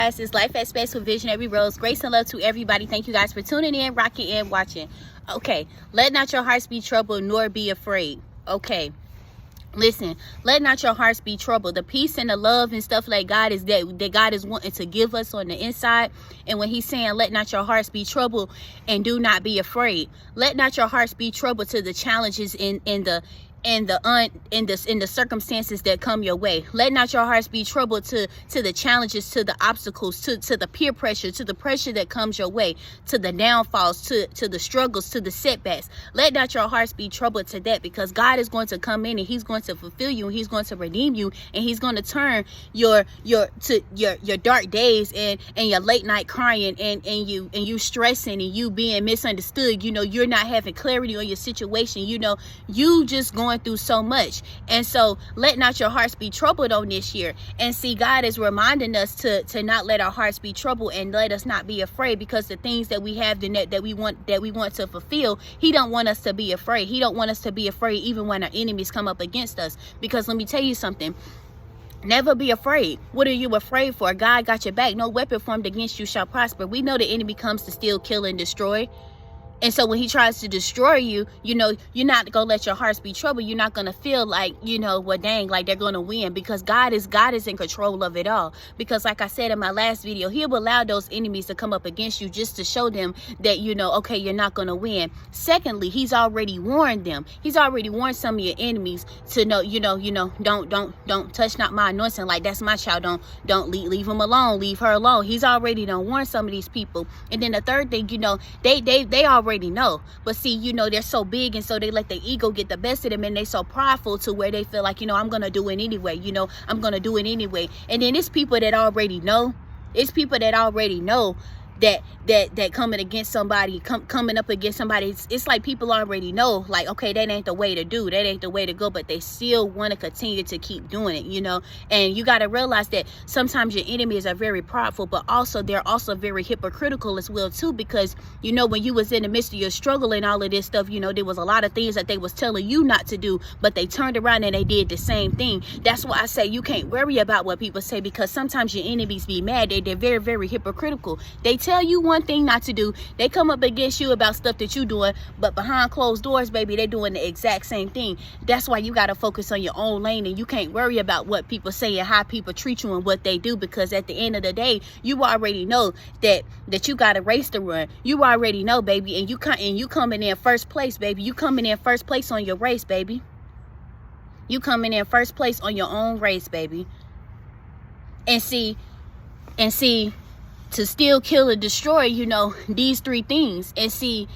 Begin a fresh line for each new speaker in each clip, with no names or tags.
Guys, it's Life at Space with Visionary Rose. Grace and love to everybody. Thank you guys for tuning in, rocking in, watching. Okay, let not your hearts be troubled, nor be afraid. Okay, listen, let not your hearts be troubled. The peace and the love and stuff like God is that God is wanting to give us on the inside. And when he's saying let not your hearts be troubled and do not be afraid, let not your hearts be troubled to the challenges in the circumstances that come your way. Let not your hearts be troubled to the challenges, to the obstacles, to the peer pressure, to the pressure that comes your way, to the downfalls, to the struggles, to the setbacks. Let not your hearts be troubled to that, because God is going to come in and he's going to fulfill you, and he's going to redeem you, and he's going to turn your dark days and your late night crying and you stressing and you being misunderstood. You know, you're not having clarity on your situation. You know, you just going through so much. And so let not your hearts be troubled on this year. And see, God is reminding us to not let our hearts be troubled and let us not be afraid, because the things that we have that we want to fulfill, he don't want us to be afraid. He don't want us to be afraid even when our enemies come up against us. Because let me tell you something, never be afraid. What are you afraid for? God got your back. No weapon formed against you shall prosper. We know the enemy comes to steal, kill, and destroy. And so when he tries to destroy you, you know, you're not going to let your hearts be troubled. You're not going to feel like, you know, well, dang, like they're going to win, because God is in control of it all. Because like I said in my last video, he'll allow those enemies to come up against you just to show them that, you know, okay, you're not going to win. Secondly, he's already warned them. He's already warned some of your enemies to know, don't touch not my anointing. Like, that's my child. Don't leave him alone. Leave her alone. He's already done warned some of these people. And then the third thing, you know, they already know. But see, you know, they're so big, and so they let the ego get the best of them, and they so prideful to where they feel like, you know, I'm gonna do it anyway. You know, I'm gonna do it anyway. And then it's people that already know. It's people that already know that coming against somebody, coming up against somebody, it's like people already know, like, okay, that ain't the way to do, that ain't the way to go, but they still want to continue to keep doing it, you know. And you got to realize that sometimes your enemies are very prideful, but also they're also very hypocritical as well too, because, you know, when you was in the midst of your struggle and all of this stuff, you know, there was a lot of things that they was telling you not to do, but they turned around and they did the same thing. That's why I say you can't worry about what people say, because sometimes your enemies be mad. They're very, very hypocritical. They tell you one thing not to do, they come up against you about stuff that you doing, but behind closed doors, baby, they're doing the exact same thing. That's why you got to focus on your own lane, and you can't worry about what people say and how people treat you and what they do, because at the end of the day, you already know that you got a race to run. You already know, baby, and you coming in first place, baby. You coming in first place on your race, baby. You coming in first place on your own race, baby. And see, to steal, kill, and destroy, you know, these three things. And see,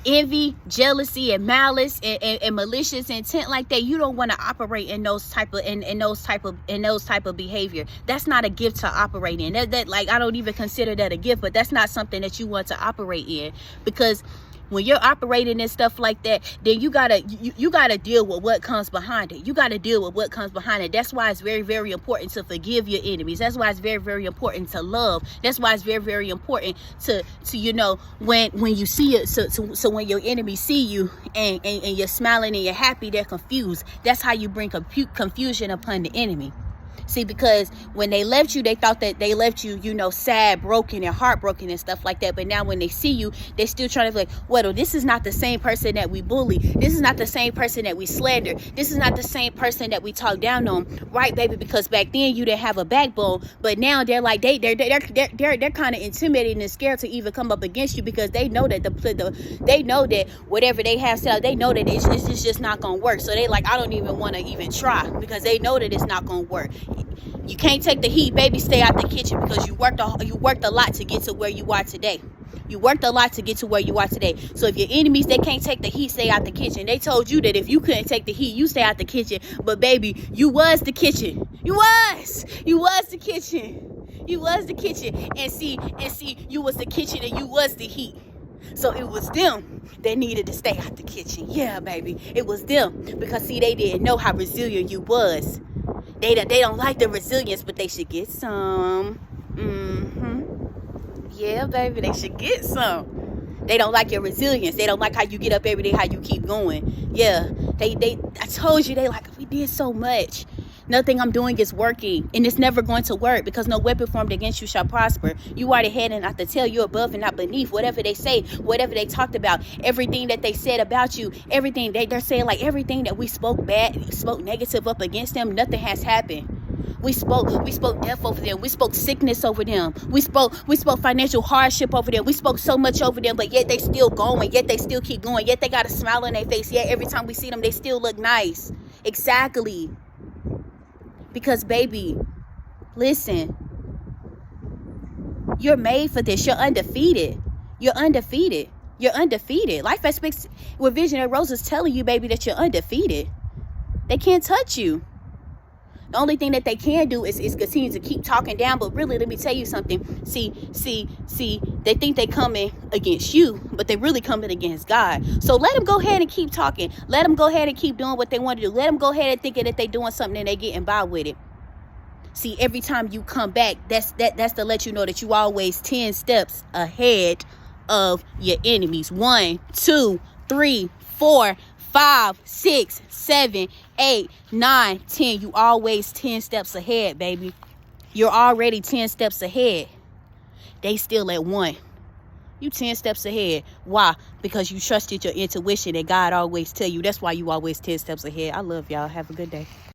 envy, jealousy, and malice, and malicious intent like that, you don't want to operate in those type of behavior. That's not a gift to operate in. That like, I don't even consider that a gift, but that's not something that you want to operate in, because when you're operating in stuff like that, then you gotta deal with what comes behind it. You gotta deal with what comes behind it. That's why it's very, very important to forgive your enemies. That's why it's very, very important to love. That's why it's very, very important to you know, when you see it. So when your enemies see you and you're smiling and you're happy, they're confused. That's how you bring confusion upon the enemy. See, because when they left you, they thought that they left you, you know, sad, broken, and heartbroken and stuff like that. But now when they see you, they're still trying to be like, well, this is not the same person that we bully. This is not the same person that we slander. This is not the same person that we talk down on, right, baby? Because back then you didn't have a backbone, but now they're like they're kind of intimidated and scared to even come up against you, because they know that they know that whatever they have set up, they know that it's just not gonna work. So they like, I don't even want to even try, because they know that it's not gonna work. You can't take the heat, baby. Stay out the kitchen, because you worked a lot to get to where you are today. You worked a lot to get to where you are today. So if your enemies, they can't take the heat, stay out the kitchen. They told you that if you couldn't take the heat, you stay out the kitchen. But baby, you was the kitchen. You was the kitchen. You was the kitchen. And see, you was the kitchen and you was the heat. So it was them that needed to stay out the kitchen. Yeah, baby. It was them. Because see, they didn't know how resilient you was. They don't like the resilience, but they should get some. Yeah, baby, they should get some. They don't like your resilience. They don't like how you get up every day, how you keep going. Yeah, I told you, they like, we did so much. Nothing I'm doing is working, and it's never going to work, because no weapon formed against you shall prosper. You are the head and not the tail. You're above and not beneath. Whatever they say, whatever they talked about, everything that they said about you, everything they're saying, like everything that we spoke bad, spoke negative up against them, nothing has happened. We spoke death over them. We spoke sickness over them. We spoke financial hardship over them. We spoke so much over them, but yet they still going. Yet they still keep going. Yet they got a smile on their face. Yet every time we see them, they still look nice. Exactly. Because, baby, listen, you're made for this. You're undefeated. You're undefeated. You're undefeated. Life Expects with Visionary Rose is telling you, baby, that you're undefeated. They can't touch you. The only thing that they can do is continue to keep talking down. But really, let me tell you something. See, they think they coming against you, but they really coming against God. So let them go ahead and keep talking. Let them go ahead and keep doing what they want to do. Let them go ahead and thinking that they doing something and they getting by with it. See, every time you come back, that's to let you know that you always 10 steps ahead of your enemies. 1, 2, 3, 4, 5, 6, 7, 8, 9, 10. You always 10 steps ahead, baby. You're already 10 steps ahead. They still at 1. You 10 steps ahead. Why? Because you trusted your intuition, and God always tell you. That's why you always 10 steps ahead. I love y'all. Have a good day.